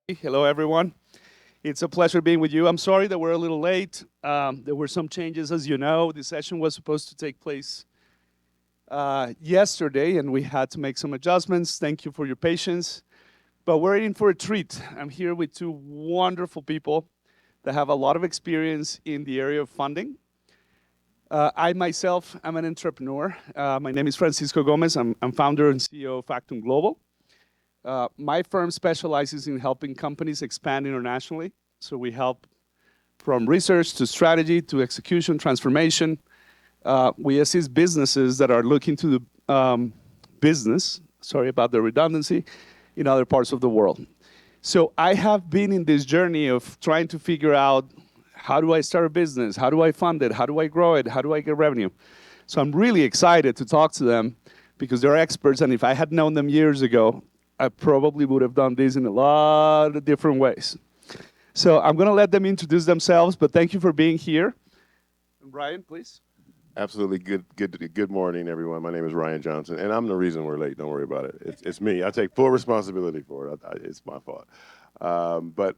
Hello, everyone. It's a pleasure being with you. I'm sorry that we're a little late. There were some changes, as you know. The session was supposed to take place yesterday, and we had to make some adjustments. Thank you for your patience. But we're in for a treat. I'm here with two wonderful people that have a lot of experience in the area of funding. I myself am an entrepreneur. My name is Francisco Gomez. I'm founder and CEO of Factum Global. My firm specializes in helping companies expand internationally. So we help from research to strategy to execution, transformation. We assist businesses that are looking to do business, sorry about the redundancy, in other parts of the world. So I have been in this journey of trying to figure out, how do I start a business? How do I fund it? How do I grow it? How do I get revenue? So I'm really excited to talk to them because they're experts, and if I had known them years ago, I probably would have done this in a lot of different ways. So I'm going to let them introduce themselves, but thank you for being here. And Brian, please. Absolutely. Good morning, everyone. My name is Ryan Johnson, and I'm the reason we're late. Don't worry about it. It's me. I take full responsibility for it. It's my fault. But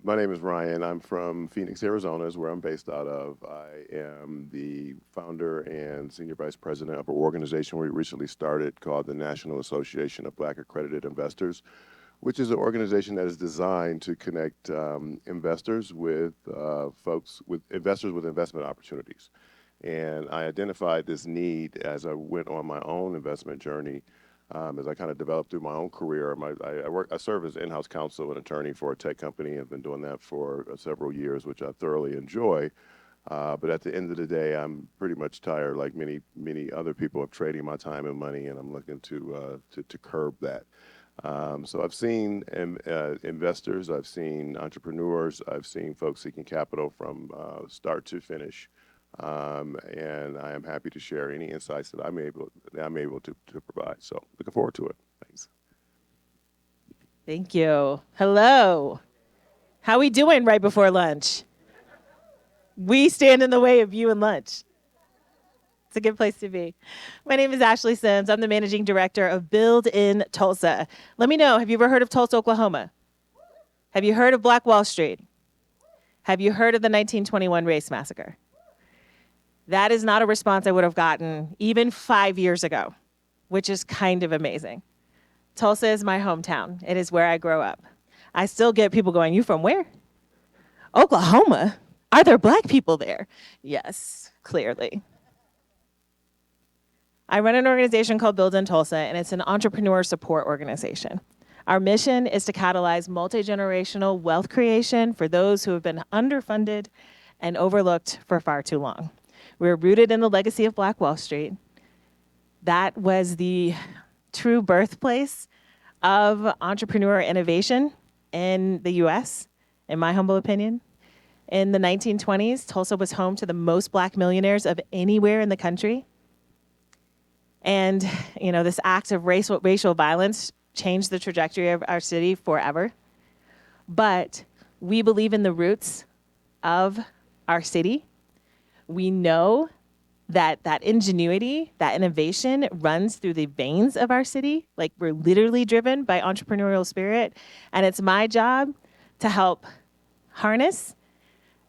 my name is Ryan. I'm from Phoenix, Arizona, is where I'm based out of. I am the founder and senior vice president of an organization we recently started called the National Association of Black Accredited Investors, which is an organization that is designed to connect investors with investors with investment opportunities. And I identified this need as I went on my own investment journey, as I kind of developed through my own career. I serve as in-house counsel and attorney for a tech company. I've been doing that for several years, which I thoroughly enjoy. But at the end of the day, I'm pretty much tired, like many other people, of trading my time and money, and I'm looking to curb that. So I've seen investors, I've seen entrepreneurs, I've seen folks seeking capital from start to finish. And I am happy to share any insights that I'm able to provide. So looking forward to it. Thanks. Thank you. Hello. How we doing right before lunch? We stand in the way of you and lunch. It's a good place to be. My name is Ashli Sims. I'm the managing director of Build in Tulsa. Let me know, have you ever heard of Tulsa, Oklahoma? Have you heard of Black Wall Street? Have you heard of the 1921 race massacre? That is not a response I would have gotten even 5 years ago, which is kind of amazing. Tulsa is my hometown. It is where I grew up. I still get people going, you from where? Oklahoma? Are there black people there? Yes, clearly. I run an organization called Build in Tulsa, and it's an entrepreneur support organization. Our mission is to catalyze multi-generational wealth creation for those who have been underfunded and overlooked for far too long. We're rooted in the legacy of Black Wall Street. That was the true birthplace of entrepreneur innovation in the US, in my humble opinion. In the 1920s, Tulsa was home to the most black millionaires of anywhere in the country. And this act of racial violence changed the trajectory of our city forever. But we believe in the roots of our city. We know that ingenuity, that innovation runs through the veins of our city. Like, we're literally driven by entrepreneurial spirit. And it's my job to help harness,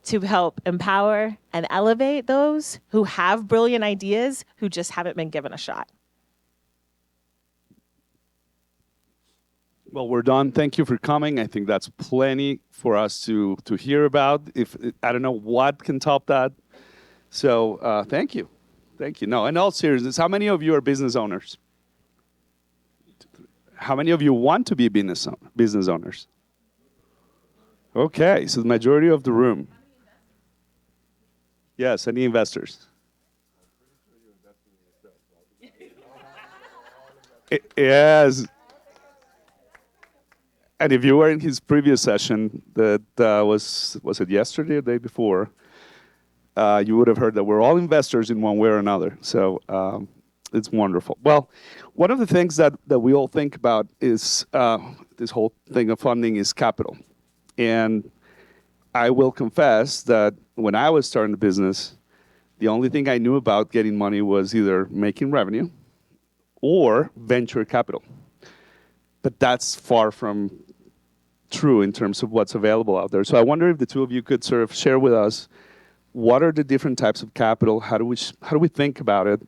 to help empower and elevate those who have brilliant ideas who just haven't been given a shot. Well, we're done. Thank you for coming. I think that's plenty for us to hear about. I don't know what can top that. So thank you. Thank you. No, in all seriousness, how many of you are business owners? How many of you want to be business owners? Okay, so the majority of the room. Yes, any investors? Yes. And if you were in his previous session, that was it yesterday or the day before, you would have heard that we're all investors in one way or another. So it's wonderful. Well, one of the things that we all think about is this whole thing of funding is capital. And I will confess that when I was starting the business, the only thing I knew about getting money was either making revenue or venture capital. But that's far from true in terms of what's available out there. So I wonder if the two of you could sort of share with us what are the different types of capital, how do we think about it,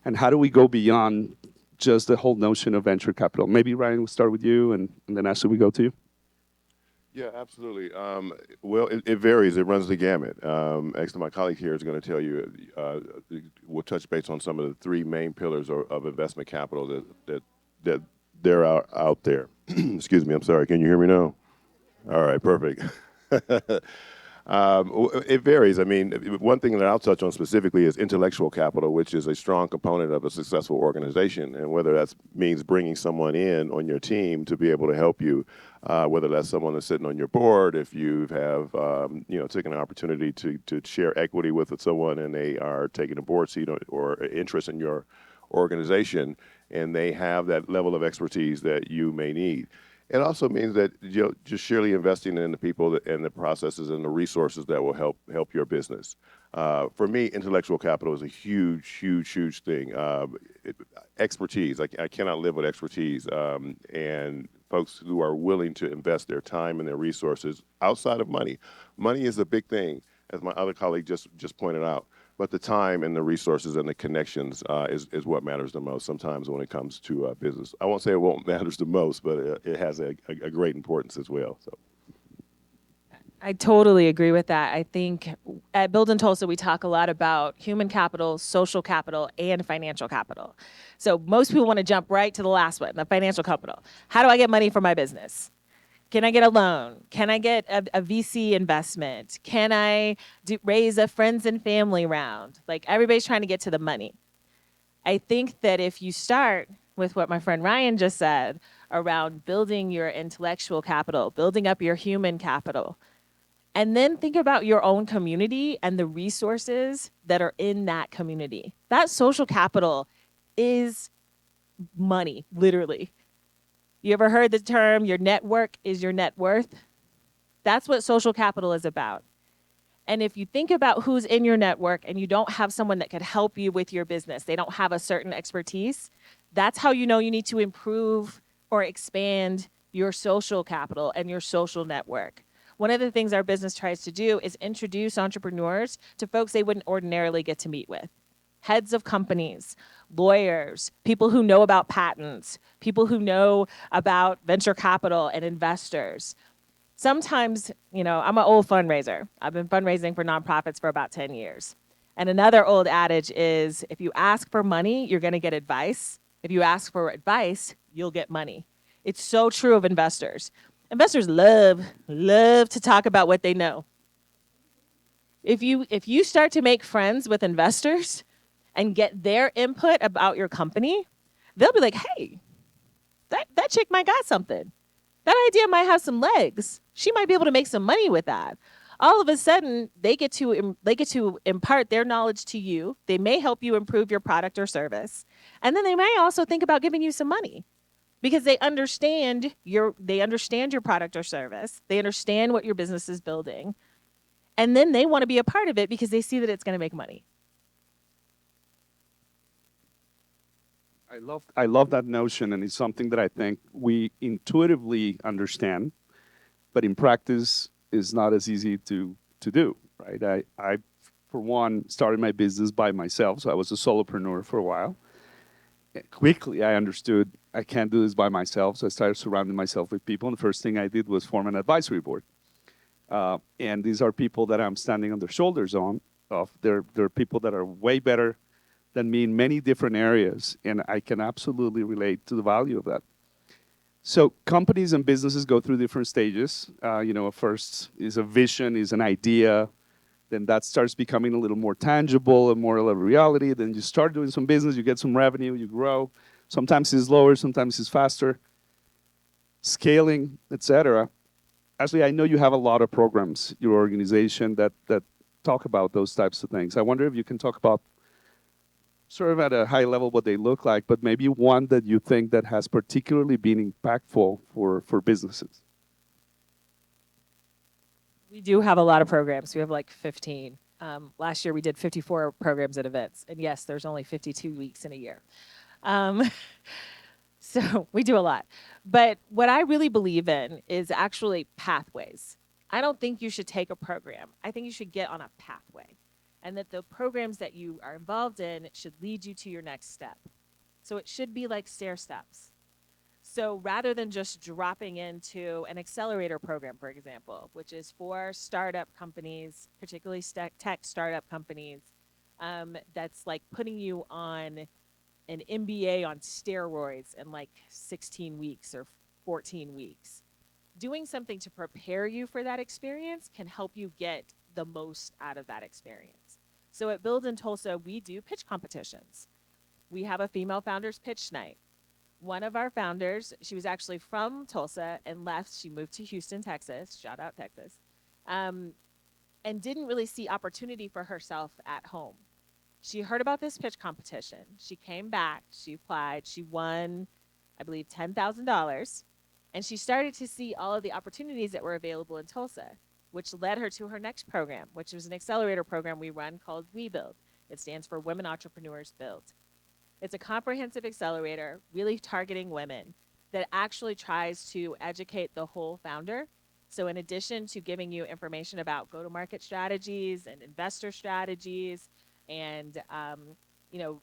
and how do we go beyond just the whole notion of venture capital? Maybe Ryan, we'll start with you, and then Ashley, we go to you. Yeah, absolutely. Well, it varies. It runs the gamut. Actually, my colleague here is going to tell you, we'll touch base on some of the three main pillars of investment capital that there are out there. Excuse me, I'm sorry. Can you hear me now? All right, perfect. It varies. I mean, one thing that I'll touch on specifically is intellectual capital, which is a strong component of a successful organization. And whether that means bringing someone in on your team to be able to help you, whether that's someone that's sitting on your board, if you have, taken an opportunity to share equity with someone and they are taking a board seat or interest in your organization, and they have that level of expertise that you may need. It also means that just surely investing in the people and the processes and the resources that will help your business. For me, intellectual capital is a huge thing. Expertise, I cannot live with expertise. And folks who are willing to invest their time and their resources outside of money. Money is a big thing, as my other colleague just pointed out. But the time and the resources and the connections is what matters the most sometimes when it comes to business. I won't say it won't matters the most, but it has a great importance as well. So. I totally agree with that. I think at Build in Tulsa, we talk a lot about human capital, social capital, and financial capital. So most people want to jump right to the last one, the financial capital. How do I get money for my business? Can I get a loan? Can I get a VC investment? Can I raise a friends and family round? Like, everybody's trying to get to the money. I think that if you start with what my friend Ryan just said around building your intellectual capital, building up your human capital, and then think about your own community and the resources that are in that community. That social capital is money, literally. You ever heard the term, your network is your net worth? That's what social capital is about. And if you think about who's in your network and you don't have someone that could help you with your business, they don't have a certain expertise, that's how you know you need to improve or expand your social capital and your social network. One of the things our business tries to do is introduce entrepreneurs to folks they wouldn't ordinarily get to meet with. Heads of companies, lawyers, people who know about patents, people who know about venture capital and investors. Sometimes, I'm an old fundraiser. I've been fundraising for nonprofits for about 10 years. And another old adage is, if you ask for money, you're gonna get advice. If you ask for advice, you'll get money. It's so true of investors. Investors love to talk about what they know. If you start to make friends with investors and get their input about your company, they'll be like, hey, that chick might got something. That idea might have some legs. She might be able to make some money with that. All of a sudden, they get to impart their knowledge to you. They may help you improve your product or service. And then they may also think about giving you some money because they understand your product or service. They understand what your business is building. And then they want to be a part of it because they see that it's going to make money. I love that notion, and it's something that I think we intuitively understand, but in practice is not as easy to do, right? I, for one, started my business by myself, so I was a solopreneur for a while. Quickly, I understood I can't do this by myself, so I started surrounding myself with people, and the first thing I did was form an advisory board. And these are people that I'm standing on their shoulders of. They're people that are way better than me in many different areas, and I can absolutely relate to the value of that. So companies and businesses go through different stages. First is a vision, is an idea, then that starts becoming a little more tangible and more of a reality. Then you start doing some business, you get some revenue, you grow. Sometimes it's lower, sometimes it's faster. Scaling, etc. Ashley, I know you have a lot of programs, your organization, that talk about those types of things. I wonder if you can talk about sort of at a high level what they look like, but maybe one that you think that has particularly been impactful for businesses. We do have a lot of programs. We have like 15. Last year we did 54 programs and events. And yes, there's only 52 weeks in a year. So we do a lot. But what I really believe in is actually pathways. I don't think you should take a program. I think you should get on a pathway. And that the programs that you are involved in should lead you to your next step. So it should be like stair steps. So rather than just dropping into an accelerator program, for example, which is for startup companies, particularly tech startup companies, that's like putting you on an MBA on steroids in like 16 weeks or 14 weeks. Doing something to prepare you for that experience can help you get the most out of that experience. So at Build in Tulsa, we do pitch competitions. We have a female founders pitch night. One of our founders, she was actually from Tulsa and left. She moved to Houston, Texas. Shout out Texas. And didn't really see opportunity for herself at home. She heard about this pitch competition. She came back, she applied, she won, I believe, $10,000. And she started to see all of the opportunities that were available in Tulsa, which led her to her next program, which was an accelerator program we run called We Build. It stands for Women Entrepreneurs Build. It's a comprehensive accelerator, really targeting women, that actually tries to educate the whole founder. So in addition to giving you information about go-to-market strategies and investor strategies and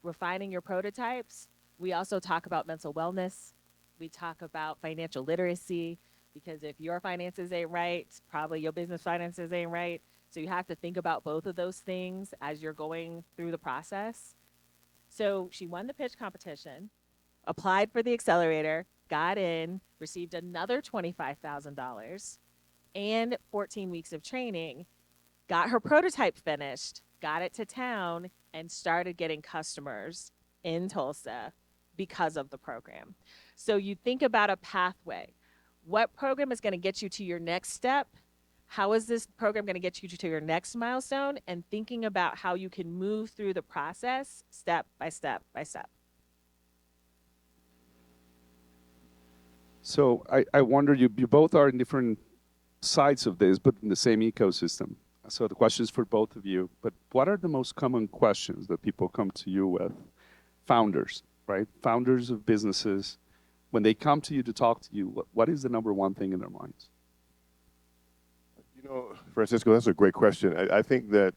refining your prototypes, we also talk about mental wellness. We talk about financial literacy, because if your finances ain't right, probably your business finances ain't right. So you have to think about both of those things as you're going through the process. So she won the pitch competition, applied for the accelerator, got in, received another $25,000 and 14 weeks of training, got her prototype finished, got it to town, and started getting customers in Tulsa because of the program. So you think about a pathway. What program is going to get you to your next step? How is this program going to get you to your next milestone? And thinking about how you can move through the process step by step by step. So I wonder, you both are in different sides of this, but in the same ecosystem. So the question is for both of you, but what are the most common questions that people come to you with? Founders, right? Founders of businesses, when they come to you to talk to you, what is the number one thing in their minds? You know, Francisco, that's a great question. I think that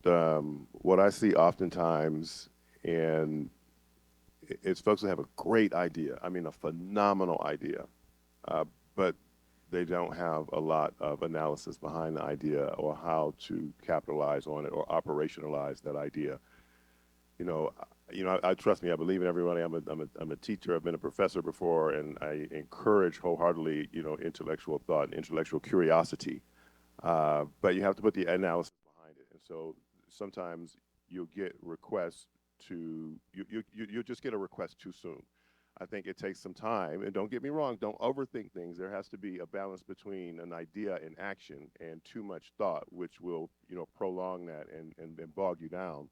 what I see oftentimes is folks that have a great idea. I mean, a phenomenal idea, but they don't have a lot of analysis behind the idea or how to capitalize on it or operationalize that idea. I trust me. I believe in everybody. I'm a teacher. I've been a professor before, and I encourage wholeheartedly, intellectual thought and intellectual curiosity. But you have to put the analysis behind it. And so sometimes you'll get requests you'll just get a request too soon. I think it takes some time, and don't get me wrong, don't overthink things. There has to be a balance between an idea and action, and too much thought, which will, prolong that and bog you down.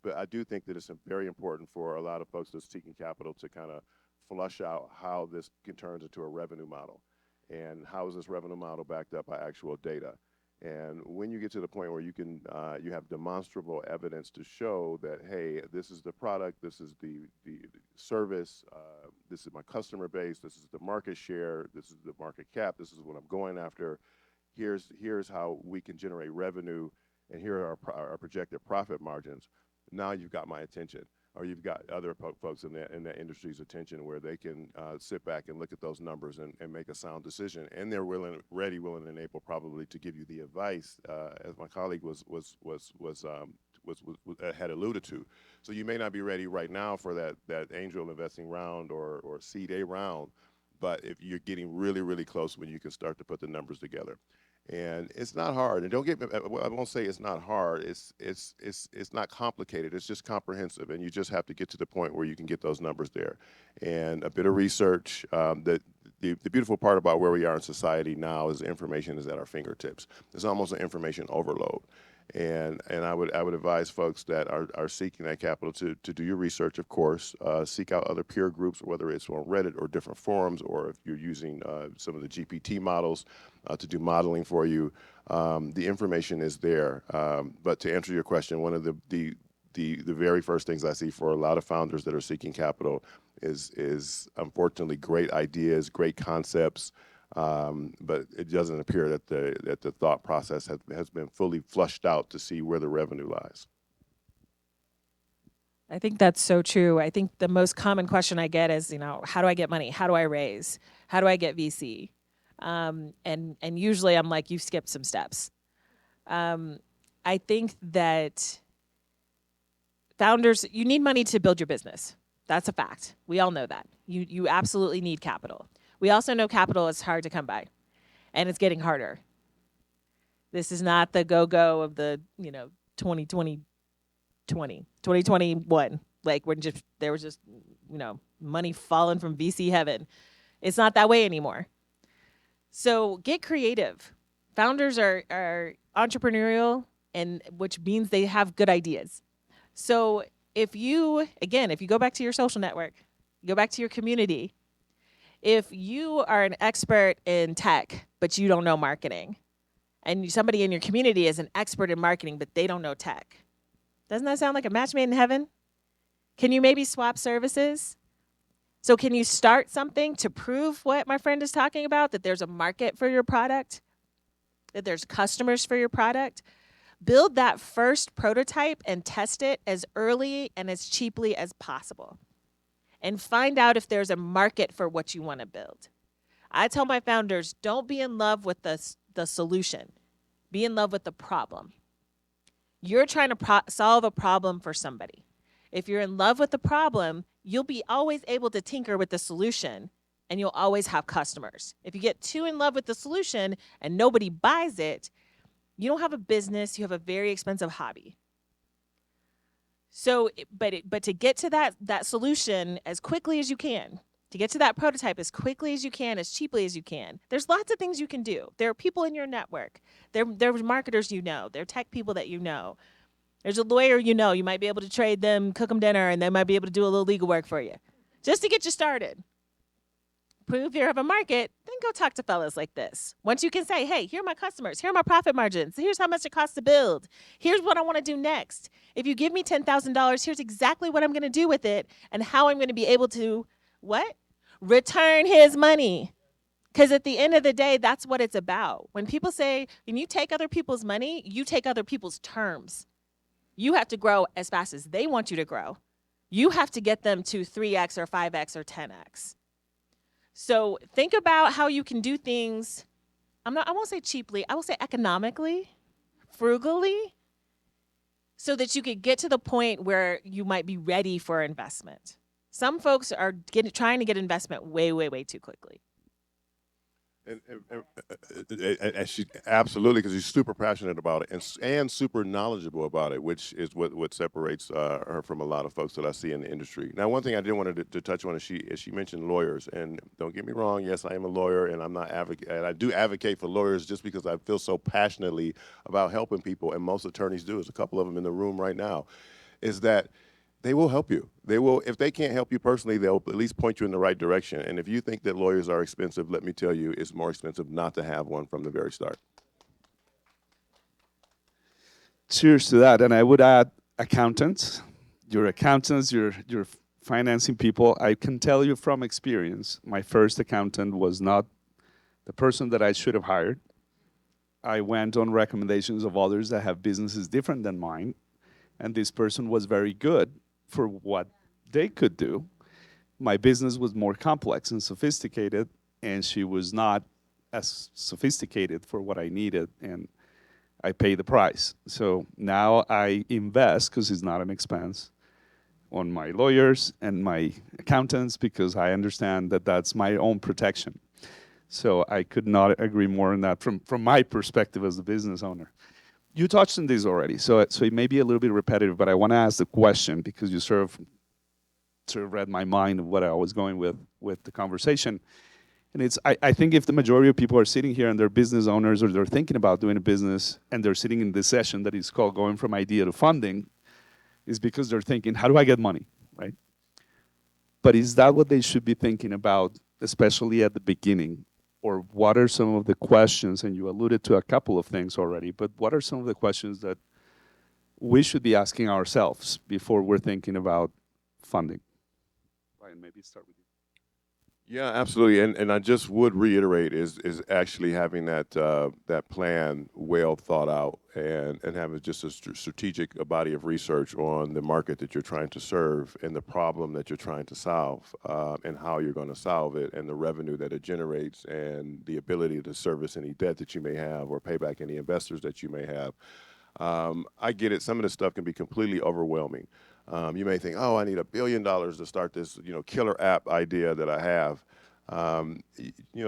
But I do think that it's very important for a lot of folks that's seeking capital to kind of flush out how this can turn into a revenue model, and how is this revenue model backed up by actual data. And when you get to the point where you have demonstrable evidence to show that, hey, this is the product, this is the service, this is my customer base, this is the market share, this is the market cap, this is what I'm going after, here's how we can generate revenue, and here are our projected profit margins. Now you've got my attention, or you've got other folks in that industry's attention, where they can sit back and look at those numbers and make a sound decision. And they're ready, willing, and able probably to give you the advice, as my colleague had alluded to. So you may not be ready right now for that angel investing round or seed A round, but if you're getting really, really close, when you can start to put the numbers together. And it's not hard. And don't get me, I won't say it's not hard. It's not complicated. It's just comprehensive. And you just have to get to the point where you can get those numbers there. And a bit of research. The beautiful part about where we are in society now is the information is at our fingertips. It's almost an information overload. And I would advise folks that are seeking that capital to do your research, of course, seek out other peer groups, whether it's on Reddit or different forums, or if you're using some of the GPT models to do modeling for you. The information is there. But to answer your question, one of the the very first things I see for a lot of founders that are seeking capital is unfortunately great ideas, great concepts, but it doesn't appear that the thought process has been fully flushed out to see where the revenue lies. I think that's so true. I think the most common question I get is, how do I get money? How do I raise? How do I get VC? And usually I'm like, you've skipped some steps. I think that founders, you need money to build your business. That's a fact. We all know that. You absolutely need capital. We also know capital is hard to come by, and it's getting harder. This is not the go-go of the 2021. Like there was just money falling from VC heaven. It's not that way anymore. So get creative. Founders are entrepreneurial, and which means they have good ideas. So if you go back to your social network, go back to your community, if you are an expert in tech, but you don't know marketing, and somebody in your community is an expert in marketing, but they don't know tech, doesn't that sound like a match made in heaven? Can you maybe swap services? So can you start something to prove what my friend is talking about, that there's a market for your product, that there's customers for your product? Build that first prototype and test it as early and as cheaply as possible. And find out if there's a market for what you want to build. I tell my founders, don't be in love with the solution. Be in love with the problem. You're trying to solve a problem for somebody. If you're in love with the problem, you'll be always able to tinker with the solution, and you'll always have customers. If you get too in love with the solution and nobody buys it, you don't have a business, you have a very expensive hobby. So, but to get to that solution as quickly as you can, to get to that prototype as quickly as you can, as cheaply as you can, there's lots of things you can do. There are people in your network. There's marketers there are tech people that there's a lawyer you might be able to trade them, cook them dinner, and they might be able to do a little legal work for you, just to get you started. Prove you have a market, then go talk to fellas like this. Once you can say, hey, here are my customers, here are my profit margins, here's how much it costs to build, here's what I want to do next. If you give me $10,000, here's exactly what I'm going to do with it and how I'm going to be able to, what? Return his money. Because at the end of the day, that's what it's about. When people say, when you take other people's money, you take other people's terms. You have to grow as fast as they want you to grow. You have to get them to 3X or 5X or 10X. So think about how you can do things, I won't say cheaply, I will say economically, frugally, so that you could get to the point where you might be ready for investment. Some folks are trying to get investment way, way, way too quickly. And she absolutely, because she's super passionate about it and super knowledgeable about it, which is what separates her from a lot of folks that I see in the industry. Now, one thing I did want to touch on is she mentioned lawyers, and don't get me wrong, yes, I am a lawyer, and I do advocate for lawyers just because I feel so passionately about helping people, and most attorneys do. There's a couple of them in the room right now. Is that they will help you. They will, if they can't help you personally, they'll at least point you in the right direction. And if you think that lawyers are expensive, let me tell you, it's more expensive not to have one from the very start. Cheers to that. And I would add accountants, your financing people. I can tell you from experience, my first accountant was not the person that I should have hired. I went on recommendations of others that have businesses different than mine. And this person was very good for what they could do. My business was more complex and sophisticated, and she was not as sophisticated for what I needed, and I pay the price. So now I invest, because it's not an expense, on my lawyers and my accountants, because I understand that that's my own protection. So I could not agree more on that from my perspective as a business owner. You touched on this already, so it may be a little bit repetitive, but I want to ask the question because you sort of read my mind of what I was going with the conversation. And I think if the majority of people are sitting here and they're business owners or they're thinking about doing a business and they're sitting in this session that is called Going From Idea to Funding, is because they're thinking, how do I get money, right? But is that what they should be thinking about, especially at the beginning? Or what are some of the questions, and you alluded to a couple of things already, but what are some of the questions that we should be asking ourselves before we're thinking about funding? Ryan, maybe start with you. Yeah, absolutely. And I just would reiterate is actually having that plan well thought out and having just a strategic body of research on the market that you're trying to serve and the problem that you're trying to solve, and how you're going to solve it, and the revenue that it generates, and the ability to service any debt that you may have or pay back any investors that you may have. I get it. Some of this stuff can be completely overwhelming. You may think, oh, I need $1 billion to start this, killer app idea that I have.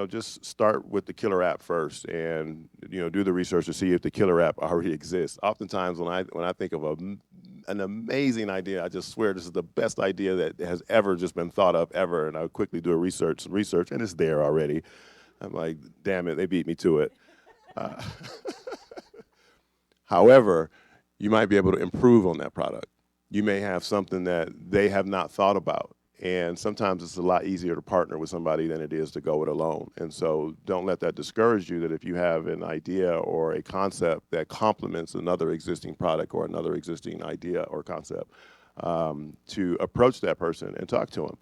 Just start with the killer app first, and do the research to see if the killer app already exists. Oftentimes, when I think of an amazing idea, I just swear this is the best idea that has ever just been thought of ever, and I quickly do some research, and it's there already. I'm like, damn it, they beat me to it. However, you might be able to improve on that product. You may have something that they have not thought about. And sometimes it's a lot easier to partner with somebody than it is to go it alone. And so don't let that discourage you, that if you have an idea or a concept that complements another existing product or another existing idea or concept, to approach that person and talk to them.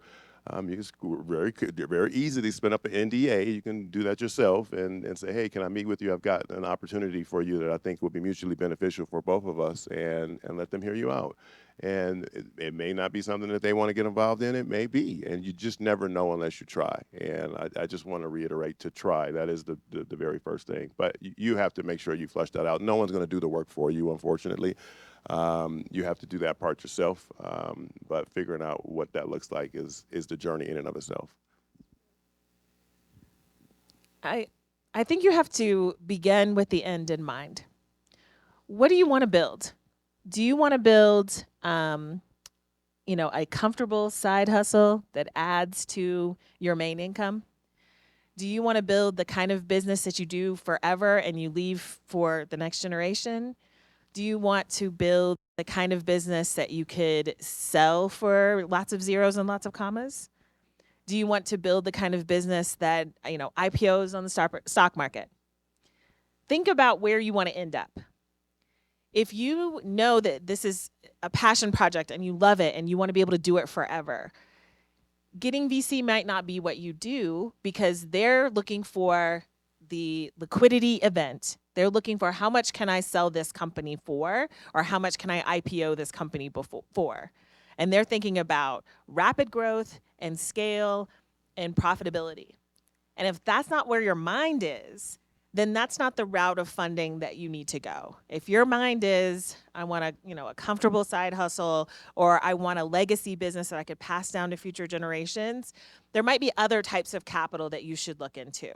You just very easily spin up an NDA. You can do that yourself and say, hey, can I meet with you? I've got an opportunity for you that I think will be mutually beneficial for both of us, and let them hear you out. And it may not be something that they want to get involved in. It may be, and you just never know unless you try. And I just want to reiterate to try. That is the very first thing. But you have to make sure you flesh that out. No one's going to do the work for you, unfortunately. You have to do that part yourself, but figuring out what that looks like is the journey in and of itself. I think you have to begin with the end in mind. What do you want to build? Do you want to build, a comfortable side hustle that adds to your main income? Do you want to build the kind of business that you do forever and you leave for the next generation? Do you want to build the kind of business that you could sell for lots of zeros and lots of commas? Do you want to build the kind of business that, IPOs on the stock market? Think about where you want to end up. If you know that this is a passion project and you love it and you want to be able to do it forever, getting VC might not be what you do, because they're looking for the liquidity event. They're looking for, how much can I sell this company for, or how much can I IPO this company for? And they're thinking about rapid growth and scale and profitability. And if that's not where your mind is, then that's not the route of funding that you need to go. If your mind is, I want a comfortable side hustle, or I want a legacy business that I could pass down to future generations, there might be other types of capital that you should look into.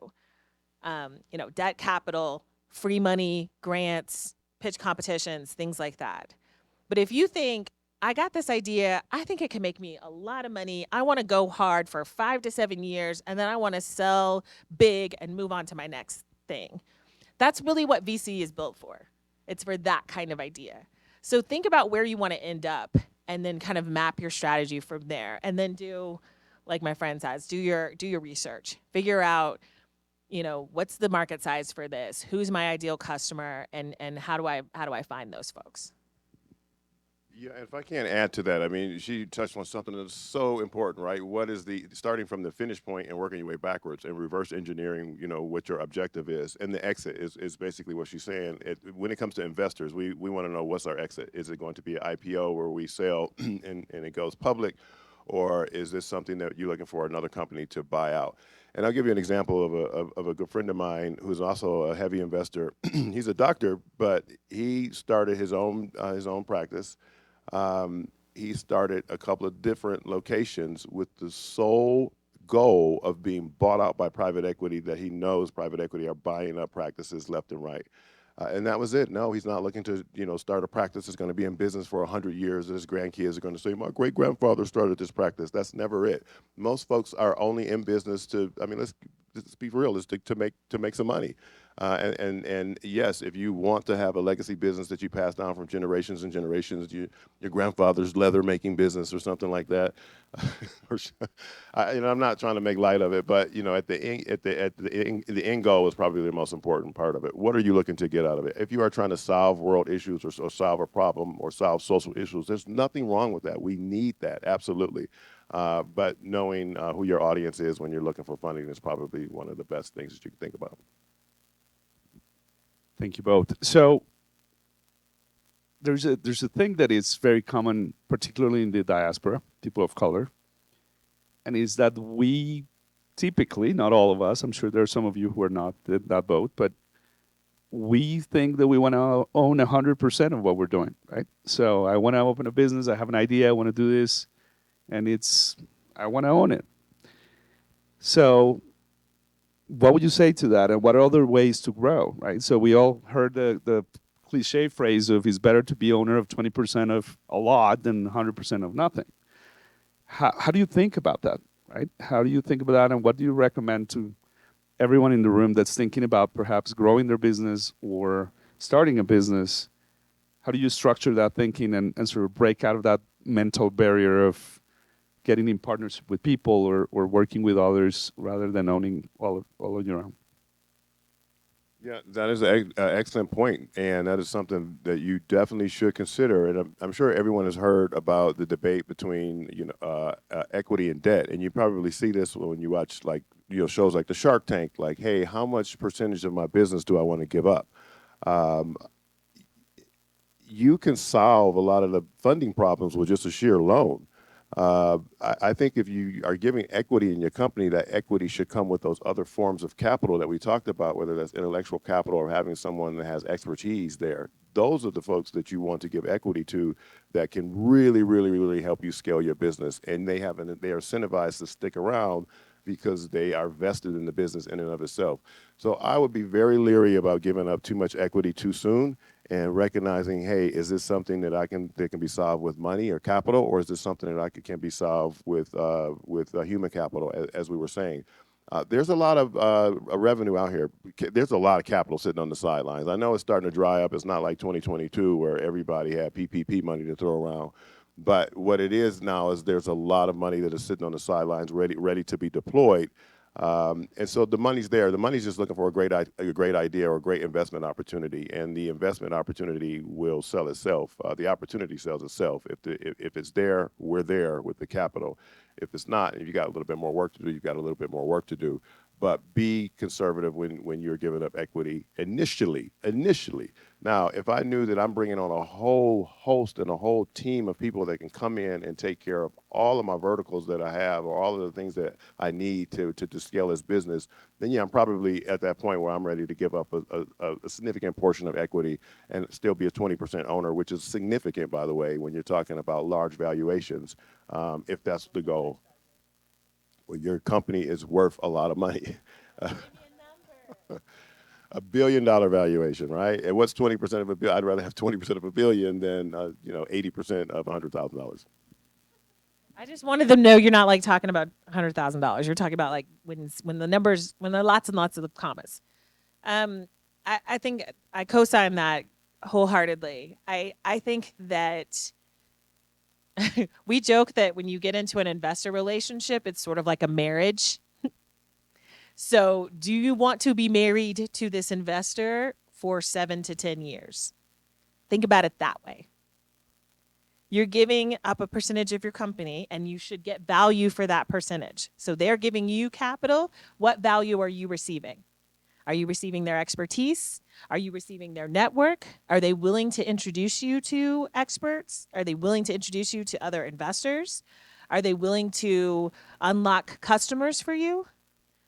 Debt capital, free money, grants, pitch competitions, things like that. But if you think, I got this idea, I think it can make me a lot of money, I want to go hard for 5 to 7 years, and then I want to sell big and move on to my next thing. That's really what VC is built for. It's for that kind of idea. So think about where you want to end up, and then kind of map your strategy from there. And then do, like my friend says, do your research. Figure out, what's the market size for this? Who's my ideal customer, and how do I find those folks? Yeah, if I can add to that, I mean, she touched on something that's so important, right? What is starting from the finish point and working your way backwards and reverse engineering, what your objective is. And the exit is basically what she's saying. When it comes to investors, we want to know, what's our exit? Is it going to be an IPO where we sell and it goes public? Or is this something that you're looking for another company to buy out? And I'll give you an example of a good friend of mine who's also a heavy investor. He's a doctor, but he started his own practice. He started a couple of different locations with the sole goal of being bought out by private equity, that he knows private equity are buying up practices left and right. And that was it. No, he's not looking to, start a practice that's going to be in business for 100 years, and his grandkids are going to say, my great-grandfather started this practice. That's never it. Most folks are only in business to, let's let's be real, is to make some money. And yes, if you want to have a legacy business that you pass down from generations and generations, your grandfather's leather making business or something like that. I'm not trying to make light of it, but at the end goal is probably the most important part of it. What are you looking to get out of it? If you are trying to solve world issues or solve a problem or solve social issues, there's nothing wrong with that. We need that, absolutely. But knowing who your audience is when you're looking for funding is probably one of the best things that you can think about. Thank you both. So there's a thing that is very common, particularly in the diaspora, people of color, and is that we typically, not all of us, I'm sure there are some of you who are not in that boat, but we think that we want to own 100% of what we're doing, right? So I want to open a business, I have an idea, I want to do this, and I want to own it. So what would you say to that, and what are other ways to grow, right? So we all heard the cliche phrase of it's better to be owner of 20% of a lot than 100% of nothing. How do you think about that, right? How do you think about that, and what do you recommend to everyone in the room that's thinking about perhaps growing their business or starting a business? How do you structure that thinking and sort of break out of that mental barrier of getting in partnership with people or working with others rather than owning all on your own? Yeah, that is an excellent point, and that is something that you definitely should consider. And I'm sure everyone has heard about the debate between equity and debt, and you probably see this when you watch shows like the Shark Tank. Like, hey, how much percentage of my business do I want to give up? You can solve a lot of the funding problems with just a sheer loan. I think if you are giving equity in your company, that equity should come with those other forms of capital that we talked about, whether that's intellectual capital or having someone that has expertise there. Those are the folks that you want to give equity to that can really, really, really help you scale your business. And they are incentivized to stick around because they are vested in the business in and of itself. So I would be very leery about giving up too much equity too soon, and recognizing, hey, is this something that can be solved with money or capital, or is this something that can be solved with human capital, as we were saying? There's a lot of revenue out here. There's a lot of capital sitting on the sidelines. I know it's starting to dry up. It's not like 2022 where everybody had PPP money to throw around. But what it is now is there's a lot of money that is sitting on the sidelines ready to be deployed. And so the money's there. The money's just looking for a great idea or a great investment opportunity, and the investment opportunity will sell itself. The opportunity sells itself. If it's there, we're there with the capital. If it's not, if you got a little bit more work to do, you've got a little bit more work to do. But be conservative when you're giving up equity initially. Now, if I knew that I'm bringing on a whole host and a whole team of people that can come in and take care of all of my verticals that I have or all of the things that I need to scale this business, then yeah, I'm probably at that point where I'm ready to give up a significant portion of equity and still be a 20% owner, which is significant, by the way, when you're talking about large valuations, if that's the goal. Well, your company is worth a lot of money. $1 billion valuation, right? And what's 20% of a billion? I'd rather have 20% of $1 billion than 80% of $100,000. I just wanted them to know you're not like talking about $100,000. You're talking about like when there are lots and lots of commas. I think I co-sign that wholeheartedly. I think that we joke that when you get into an investor relationship, it's sort of like a marriage. So do you want to be married to this investor for 7 to 10 years? Think about it that way. You're giving up a percentage of your company, and you should get value for that percentage. So they're giving you capital. What value are you receiving? Are you receiving their expertise? Are you receiving their network? Are they willing to introduce you to experts? Are they willing to introduce you to other investors? Are they willing to unlock customers for you?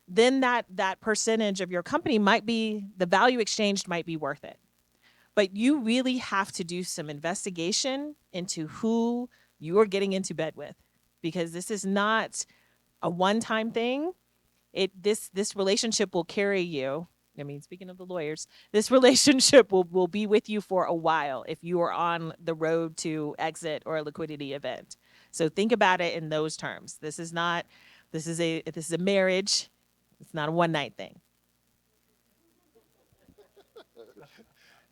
Then that percentage of your company might be, the value exchanged might be worth it. But you really have to do some investigation into who you are getting into bed with, because this is not a one-time thing. This relationship will carry you. I mean, speaking of the lawyers, this relationship will be with you for a while if you are on the road to exit or a liquidity event. So think about it in those terms. This is a marriage. It's not a one night thing.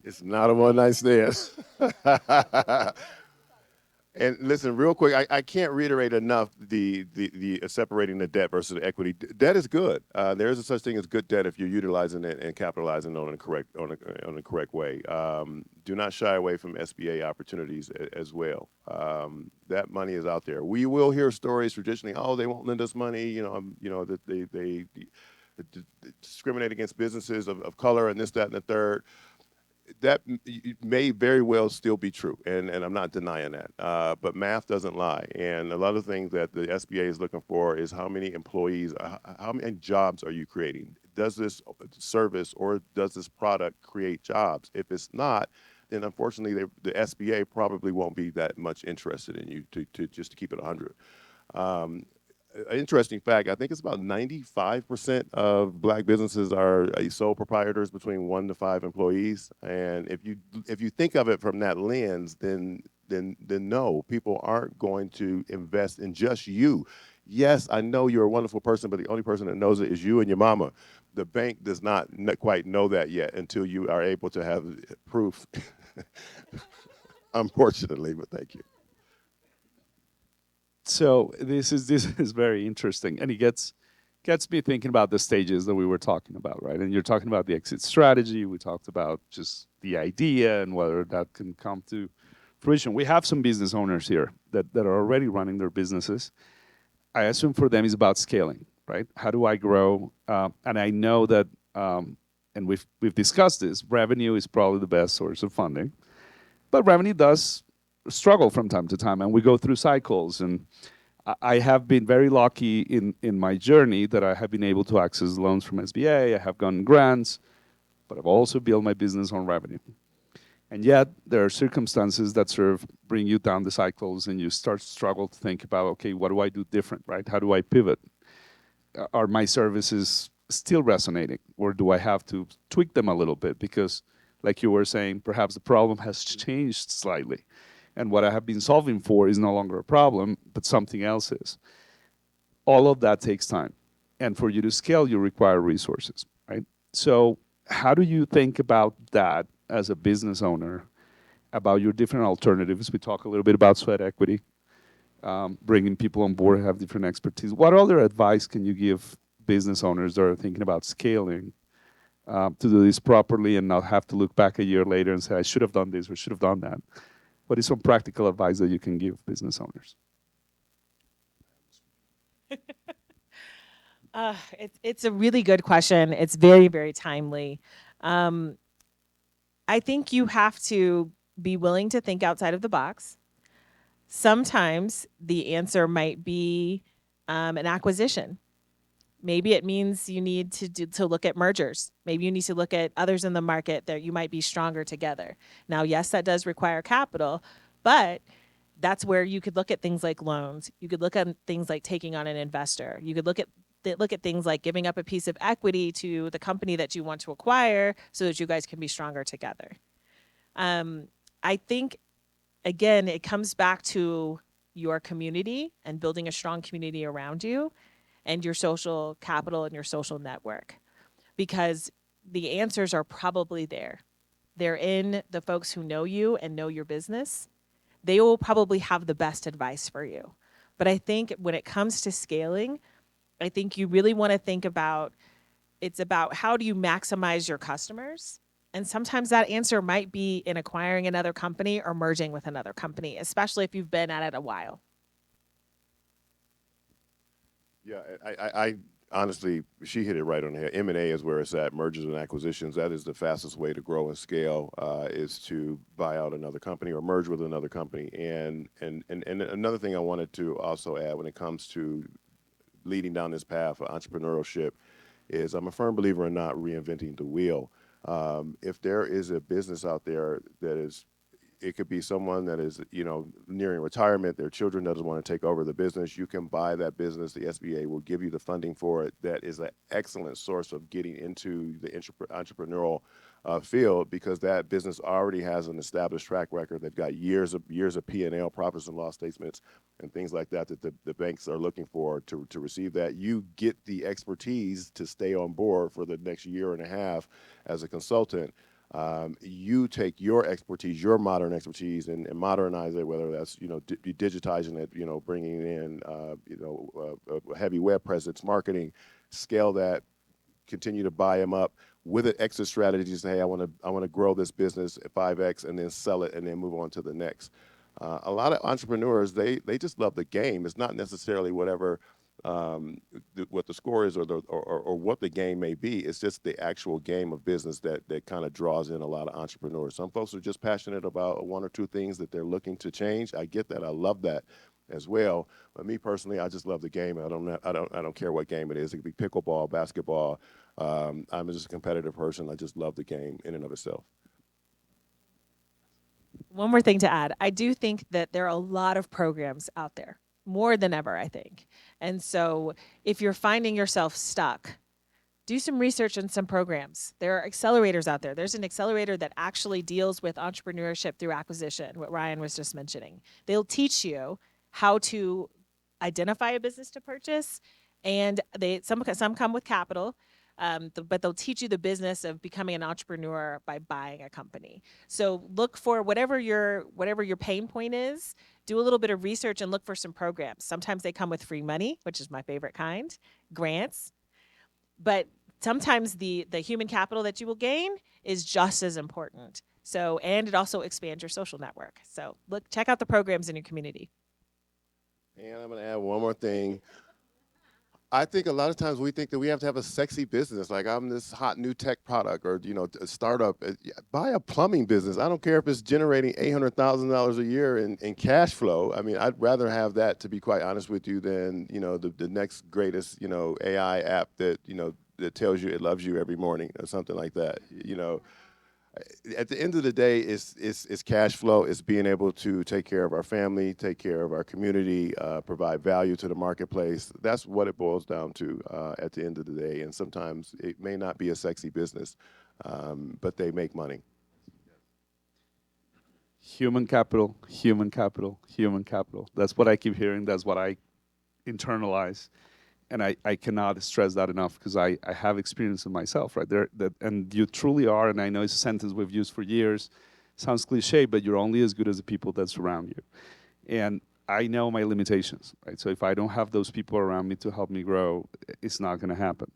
It's not a one-night stand. And listen, real quick, I can't reiterate enough the separating the debt versus the equity. Debt is good. There is a such thing as good debt if you're utilizing it and capitalizing on the correct way. Do not shy away from SBA opportunities as well. That money is out there. We will hear stories traditionally. Oh, they won't lend us money. That they discriminate against businesses of color and this, that, and the third. That may very well still be true, and I'm not denying that. But math doesn't lie, and a lot of things that the SBA is looking for is how many employees, how many jobs are you creating? Does this service or does this product create jobs? If it's not, then unfortunately the SBA probably won't be that much interested in you to just to keep it 100. An interesting fact, I think it's about 95% of black businesses are sole proprietors between 1 to 5 employees. And if you think of it from that lens, then no, people aren't going to invest in just you. Yes, I know you're a wonderful person, but the only person that knows it is you and your mama. The bank does not quite know that yet until you are able to have proof, unfortunately, but thank you. So this is very interesting, and it gets me thinking about the stages that we were talking about, right? And you're talking about the exit strategy. We talked about just the idea and whether that can come to fruition. We have some business owners here that are already running their businesses. I assume for them it's about scaling, right? How do I grow? And I know that, and we've discussed this. Revenue is probably the best source of funding, but revenue does struggle from time to time, and we go through cycles. And I have been very lucky in my journey that I have been able to access loans from SBA. I have gotten grants, but I've also built my business on revenue. And yet there are circumstances that sort of bring you down the cycles, and you start to struggle to think about, okay, what do I do different, right? How do I pivot? Are my services still resonating, or do I have to tweak them a little bit? Because like you were saying, perhaps the problem has changed slightly. And what I have been solving for is no longer a problem, but something else is. All of that takes time. And for you to scale, you require resources, right? So how do you think about that as a business owner, about your different alternatives? We talk a little bit about sweat equity, bringing people on board who have different expertise. What other advice can you give business owners that are thinking about scaling to do this properly and not have to look back a year later and say, I should have done this or should have done that? What is some practical advice that you can give business owners? It's a really good question. It's very, very timely. I think you have to be willing to think outside of the box. Sometimes the answer might be an acquisition. Maybe it means you need to look at mergers. Maybe you need to look at others in the market that you might be stronger together. Now, yes, that does require capital, but that's where you could look at things like loans. You could look at things like taking on an investor. You could look at things like giving up a piece of equity to the company that you want to acquire so that you guys can be stronger together. I think, again, it comes back to your community and building a strong community around you and your social capital and your social network, because the answers are probably there. They're in the folks who know you and know your business. They will probably have the best advice for you. But I think when it comes to scaling, I think you really want to think about, it's about how do you maximize your customers? And sometimes that answer might be in acquiring another company or merging with another company, especially if you've been at it a while. Yeah, I honestly, she hit it right on the head. M&A is where it's at. Mergers and acquisitions. That is the fastest way to grow and scale. Is to buy out another company or merge with another company. And another thing I wanted to also add when it comes to leading down this path of entrepreneurship is I'm a firm believer in not reinventing the wheel. If there is a business out there that is, it could be someone that is, nearing retirement, their children doesn't want to take over the business, you can buy that business. The SBA will give you the funding for it. That is an excellent source of getting into the entrepreneurial field, because that business already has an established track record. They've got years of P&L, profits and loss statements, and things like that the banks are looking for to receive that. You get the expertise to stay on board for the next year and a half as a consultant. You take your expertise, your modern expertise, and modernize it, whether that's, digitizing it, bringing in, heavy web presence, marketing, scale that, continue to buy them up with an exit strategy to say, hey, I want to grow this business at 5x and then sell it and then move on to the next. A lot of entrepreneurs, they just love the game. It's not necessarily whatever what the score is or what the game may be. It's just the actual game of business that kind of draws in a lot of entrepreneurs. Some folks are just passionate about one or two things that they're looking to change. I get that. I love that as well. But me personally, I just love the game. I don't care what game it is. It could be pickleball, basketball. I'm just a competitive person. I just love the game in and of itself. One more thing to add. I do think that there are a lot of programs out there, more than ever, I think. And so if you're finding yourself stuck, do some research on some programs. There are accelerators out there. There's an accelerator that actually deals with entrepreneurship through acquisition, what Ryan was just mentioning. They'll teach you how to identify a business to purchase, and some come with capital, but they'll teach you the business of becoming an entrepreneur by buying a company. So look for whatever your pain point is. Do a little bit of research and look for some programs. Sometimes they come with free money, which is my favorite kind, grants, but sometimes the human capital that you will gain is just as important. So, and it also expands your social network. So check out the programs in your community. And I'm going to add one more thing. I think a lot of times we think that we have to have a sexy business, like I'm this hot new tech product or, a startup. Buy a plumbing business. I don't care if it's generating $800,000 a year in cash flow. I mean, I'd rather have that, to be quite honest with you, than, the next greatest, AI app that, that tells you it loves you every morning or something like that. At the end of the day, it's cash flow. It's being able to take care of our family, take care of our community, provide value to the marketplace. That's what it boils down to at the end of the day. And sometimes it may not be a sexy business, but they make money. Human capital, human capital, human capital. That's what I keep hearing. That's what I internalize. And I cannot stress that enough, because I have experience it myself, right there. And you truly are, and I know it's a sentence we've used for years. Sounds cliche, but you're only as good as the people that surround you. And I know my limitations, right? So if I don't have those people around me to help me grow, it's not going to happen.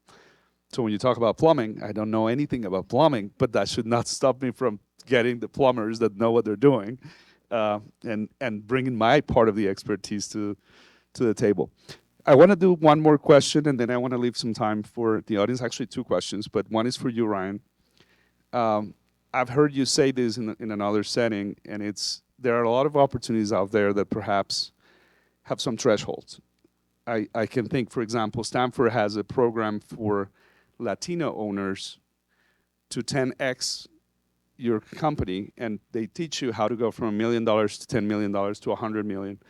So when you talk about plumbing, I don't know anything about plumbing, but that should not stop me from getting the plumbers that know what they're doing, and bringing my part of the expertise to the table. I want to do one more question, and then I want to leave some time for the audience. Actually, two questions, but one is for you, Ryan. I've heard you say this in another setting, and there are a lot of opportunities out there that perhaps have some thresholds. I can think, for example, Stanford has a program for Latino owners to 10x your company, and they teach you how to go from $1 million to $10 million to $100 million.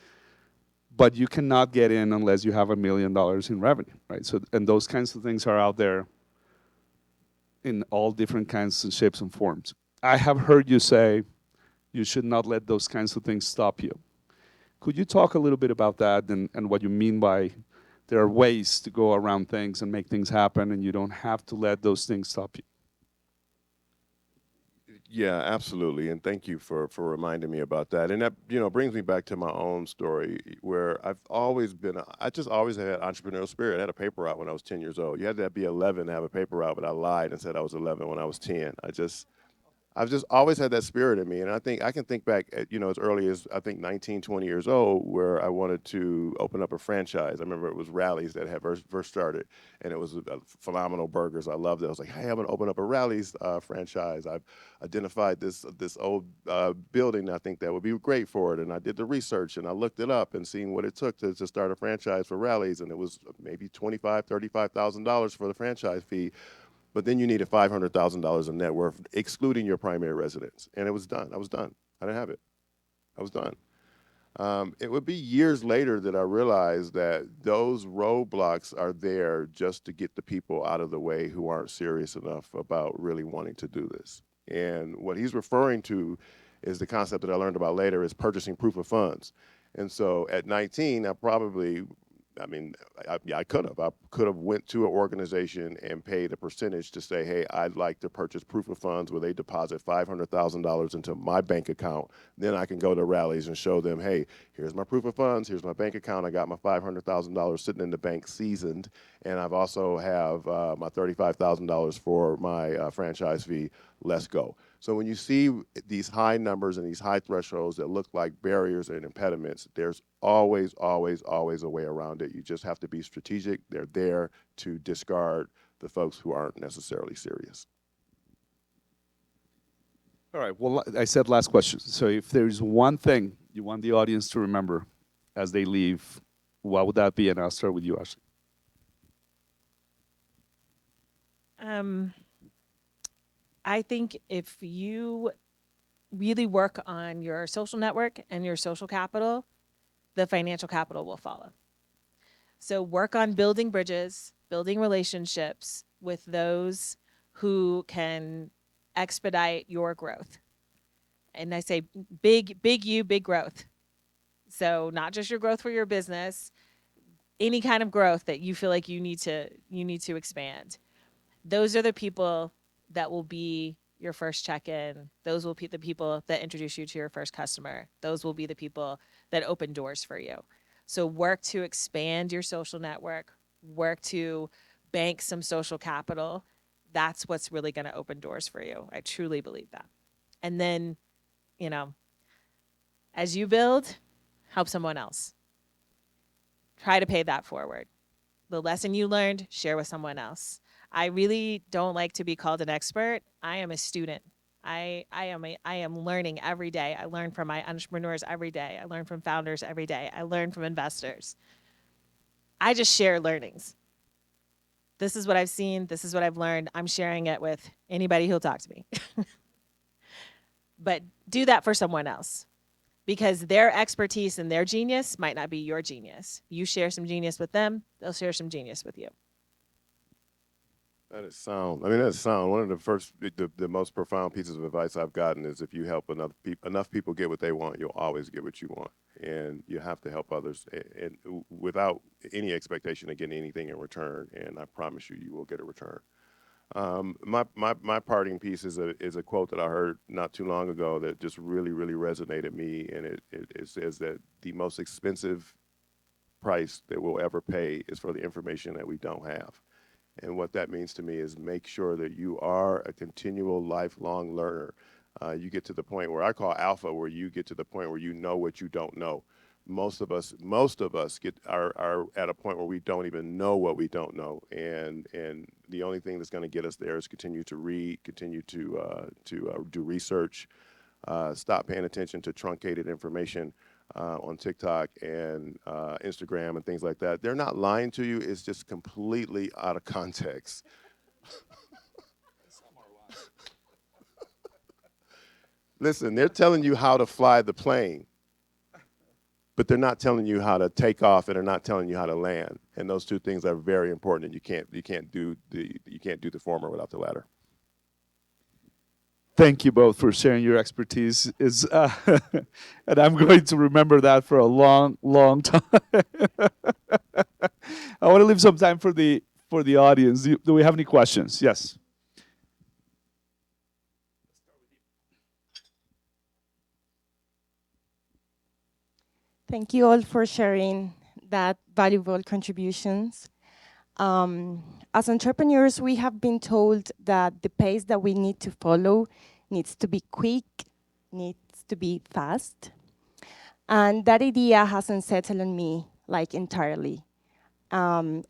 But you cannot get in unless you have $1 million in revenue, right? So, and those kinds of things are out there in all different kinds and shapes and forms. I have heard you say you should not let those kinds of things stop you. Could you talk a little bit about that and what you mean by there are ways to go around things and make things happen, and you don't have to let those things stop you? Yeah, absolutely, and thank you for reminding me about that. And that brings me back to my own story, where I just always had entrepreneurial spirit. I had a paper route when I was 10 years old. You had to be 11 to have a paper route, but I lied and said I was 11 when I was 10. I've just always had that spirit in me, and I think I can think back at, as early as I think 19, 20 years old, where I wanted to open up a franchise. I remember it was Rally's that had first started, and it was phenomenal burgers. I loved it. I was like, hey, I'm gonna open up a Rally's franchise. I've identified this old building. I think that would be great for it, and I did the research and I looked it up and seen what it took to start a franchise for Rally's, and it was maybe $25,000, $35,000 for the franchise fee. But then you needed $500,000 in net worth, excluding your primary residence. And it was done. I was done. I didn't have it. I was done. It would be years later that I realized that those roadblocks are there just to get the people out of the way who aren't serious enough about really wanting to do this. And what he's referring to is the concept that I learned about later is purchasing proof of funds. And so at 19, I could have. I could have went to an organization and paid a percentage to say, hey, I'd like to purchase proof of funds where they deposit $500,000 into my bank account. Then I can go to rallies and show them, hey, here's my proof of funds, here's my bank account. I got my $500,000 sitting in the bank seasoned, and I've also have my $35,000 for my franchise fee. Let's go. So when you see these high numbers and these high thresholds that look like barriers and impediments, there's always, always, always a way around it. You just have to be strategic. They're there to discard the folks who aren't necessarily serious. All right, well, I said last question. So if there's one thing you want the audience to remember as they leave, what would that be? And I'll start with you, Ashli. I think if you really work on your social network and your social capital, the financial capital will follow. So work on building bridges, building relationships with those who can expedite your growth. And I say big you, big growth. So not just your growth for your business, any kind of growth that you feel like you need to expand. Those are the people that will be your first check-in. Those will be the people that introduce you to your first customer. Those will be the people that open doors for you. So work to expand your social network, work to bank some social capital. That's what's really going to open doors for you. I truly believe that. And then, as you build, help someone else. Try to pay that forward. The lesson you learned, share with someone else. I really don't like to be called an expert. I am a student. I am learning every day. I learn from my entrepreneurs every day. I learn from founders every day. I learn from investors. I just share learnings. This is what I've seen. This is what I've learned. I'm sharing it with anybody who'll talk to me. But do that for someone else, because their expertise and their genius might not be your genius. You share some genius with them, they'll share some genius with you. That is sound. That's sound. One of the most profound pieces of advice I've gotten is if you help enough people get what they want, you'll always get what you want. And you have to help others and without any expectation of getting anything in return. And I promise you, you will get a return. My parting piece is a quote that I heard not too long ago that just really, really resonated me. And it says that the most expensive price that we'll ever pay is for the information that we don't have. And what that means to me is make sure that you are a continual lifelong learner. You get to the point where I call alpha, where you get to the point where you know what you don't know. Most of us are at a point where we don't even know what we don't know, and the only thing that's going to get us there is continue to read, continue to do research, stop paying attention to truncated information on TikTok and Instagram and things like that. They're not lying to you. It's just completely out of context. Listen, they're telling you how to fly the plane, but they're not telling you how to take off, and they're not telling you how to land. And those two things are very important. And you can't do the former without the latter. Thank you both for sharing your expertise. And I'm going to remember that for a long, long time. I want to leave some time for the audience. Do we have any questions? Yes. Thank you all for sharing that valuable contributions. As entrepreneurs, we have been told that the pace that we need to follow needs to be quick, needs to be fast. And that idea hasn't settled on me like entirely.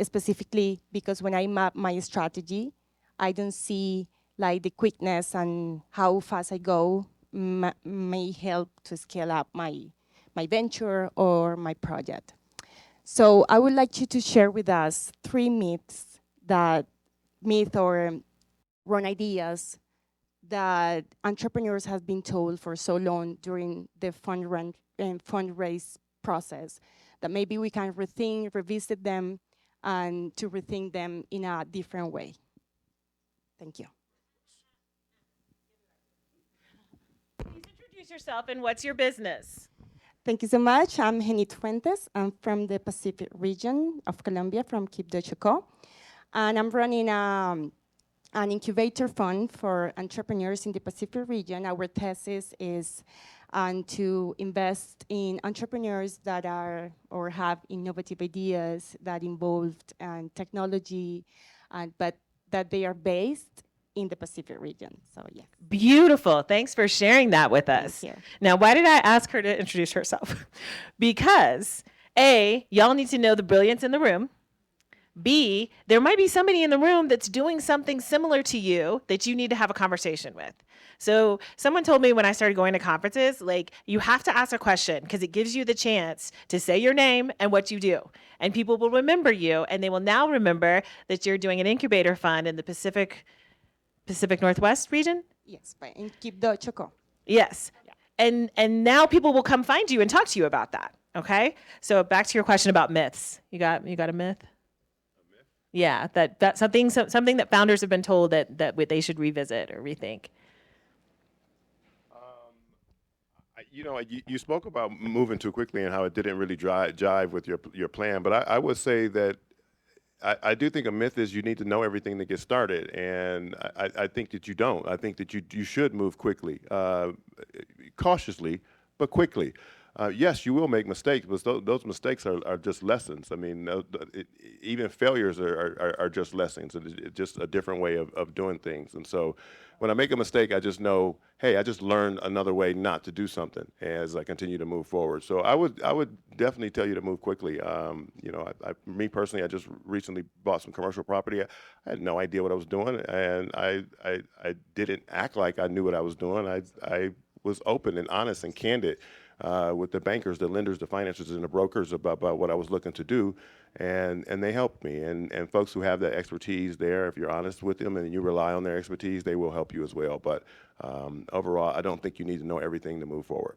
Specifically because when I map my strategy, I don't see like the quickness and how fast I go may help to scale up my venture or my project. So I would like you to share with us 3 myth or wrong ideas that entrepreneurs have been told for so long during the fundraise process, that maybe we can revisit them, and to rethink them in a different way. Thank you. introduce yourself and what's your business? Thank you so much. I'm Genit Fuentes. I'm from the Pacific region of Colombia, from Quibdó, Chocó. And I'm running an incubator fund for entrepreneurs in the Pacific region. Our thesis is to invest in entrepreneurs that are or have innovative ideas that involved technology, but that they are based in the Pacific region. So yeah. Beautiful. Thanks for sharing that with us. Thank you. Now, why did I ask her to introduce herself? Because A, y'all need to know the brilliance in the room. B, there might be somebody in the room that's doing something similar to you that you need to have a conversation with. So someone told me when I started going to conferences, like, you have to ask a question because it gives you the chance to say your name and what you do. And people will remember you, and they will now remember that you're doing an incubator fund in the Pacific Northwest region? Yes, but in Quibdó, Chocó. Yes. Yeah. And now people will come find you and talk to you about that. Okay? So back to your question about myths. You got a myth? Yeah, that's something that founders have been told that they should revisit or rethink. You spoke about moving too quickly and how it didn't really jive with your plan, but I would say that I do think a myth is you need to know everything to get started, and I think that you don't. I think that you should move quickly, cautiously, but quickly. Yes, you will make mistakes, but those mistakes are just lessons. I mean, even failures are just lessons. It's just a different way of doing things. And so when I make a mistake, I just know, hey, I just learned another way not to do something as I continue to move forward. So I would definitely tell you to move quickly. Me personally, I just recently bought some commercial property. I had no idea what I was doing, and I didn't act like I knew what I was doing. I was open and honest and candid with the bankers, the lenders, the financiers, and the brokers about what I was looking to do, and they helped me. And folks who have that expertise there, if you're honest with them and you rely on their expertise, they will help you as well. But overall, I don't think you need to know everything to move forward.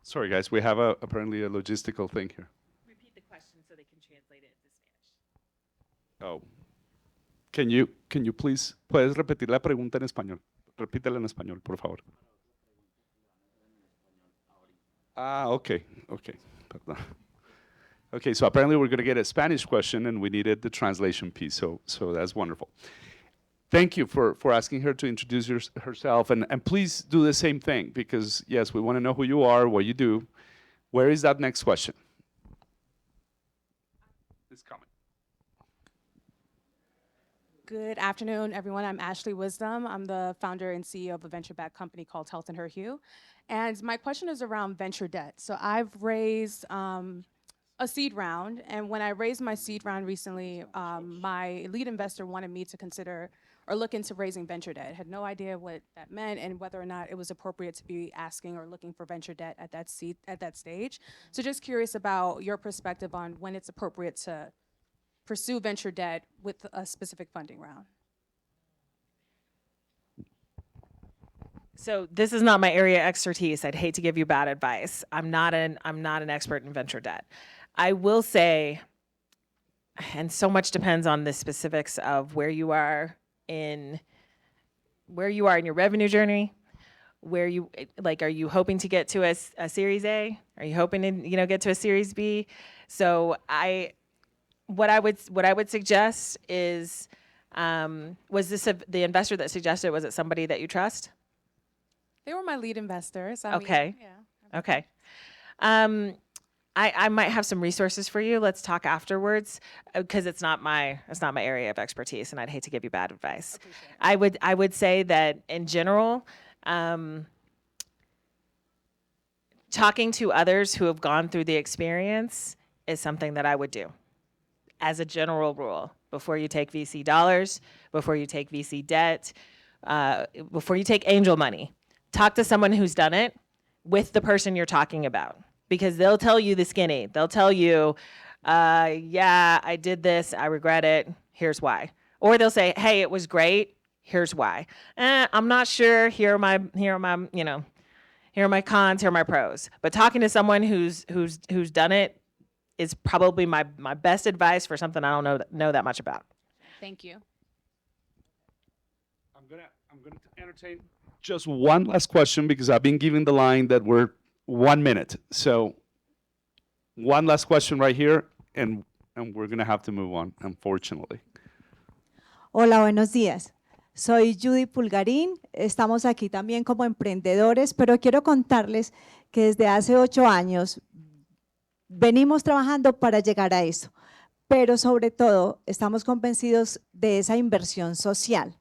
Sorry, guys, we have apparently a logistical thing here. Repeat the question so they can translate it into Spanish. Oh. Can you please, puedes repetir la pregunta en español? Repítela en español, por favor. Okay. Perdón. Okay, so apparently we're going to get a Spanish question, and we needed the translation piece, so that's wonderful. Thank you for asking her to introduce herself, and please do the same thing, because, yes, we want to know who you are, what you do. Where is that next question? It's coming. Good afternoon, everyone. I'm Ashli Wisdom. I'm the founder and CEO of a venture-backed company called Health and Her Hue. And my question is around venture debt. So I've raised a seed round, and when I raised my seed round recently, my lead investor wanted me to consider or look into raising venture debt. I had no idea what that meant and whether or not it was appropriate to be asking or looking for venture debt at that stage. So just curious about your perspective on when it's appropriate to pursue venture debt with a specific funding round. So this is not my area of expertise. I'd hate to give you bad advice. I'm not an expert in venture debt. I will say, and so much depends on the specifics of where you are in your revenue journey. Where you are you hoping to get to a Series A? Are you hoping to get to a Series B? So what I would suggest is, was this the investor that suggested? Was it somebody that you trust? They were my lead investors. Okay. Yeah. Okay. I might have some resources for you. Let's talk afterwards, because it's not my area of expertise, and I'd hate to give you bad advice. I would say that in general, talking to others who have gone through the experience is something that I would do as a general rule before you take VC dollars, before you take VC debt, before you take angel money. Talk to someone who's done it with the person you're talking about, because they'll tell you the skinny. They'll tell you, yeah, I did this, I regret it, here's why. Or they'll say, hey, it was great, here's why. I'm not sure, here are my cons, here are my pros. But talking to someone who's done it is probably my best advice for something I don't know that much about. Thank you. I'm gonna entertain Just one last question, because I've been given the line that we're 1 minute. So one last question right here, and we're going to have to move on, unfortunately. Hola, buenos días. Soy Judy Pulgarín, estamos aquí también como emprendedores, pero quiero contarles que desde hace 8 años venimos trabajando para llegar a eso, pero sobre todo estamos convencidos de esa inversión social,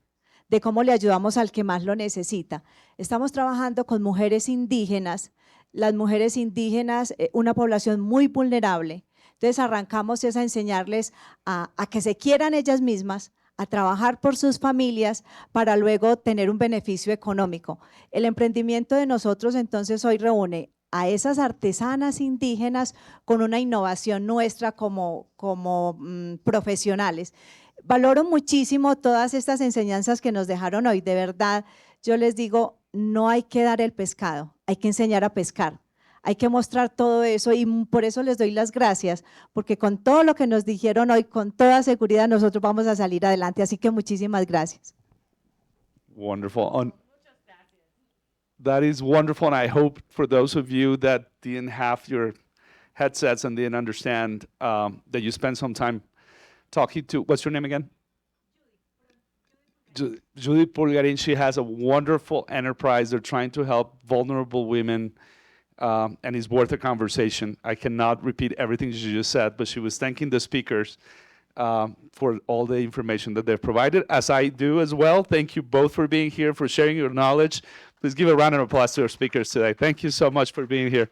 de cómo le ayudamos al que más lo necesita. Estamos trabajando con mujeres indígenas, las mujeres indígenas, una población muy vulnerable. Entonces arrancamos es a enseñarles a que se quieran ellas mismas, a trabajar por sus familias para luego tener un beneficio económico. El emprendimiento de nosotros entonces hoy reúne a esas artesanas indígenas con una innovación nuestra como profesionales. Valoro muchísimo todas estas enseñanzas que nos dejaron hoy, de verdad. Yo les digo, no hay que dar el pescado, hay que enseñar a pescar. Hay que mostrar todo eso y por eso les doy las gracias, porque con todo lo que nos dijeron hoy, con toda seguridad nosotros vamos a salir adelante, así que muchísimas gracias. Wonderful. That is wonderful, and I hope for those of you that didn't have your headsets and didn't understand that you spent some time talking to, what's your name again? Judy Pulgarin. She has a wonderful enterprise. They're trying to help vulnerable women, and it's worth a conversation. I cannot repeat everything she just said, but she was thanking the speakers for all the information that they've provided, as I do as well. Thank you both for being here, for sharing your knowledge. Please give a round of applause to our speakers today. Thank you so much for being here.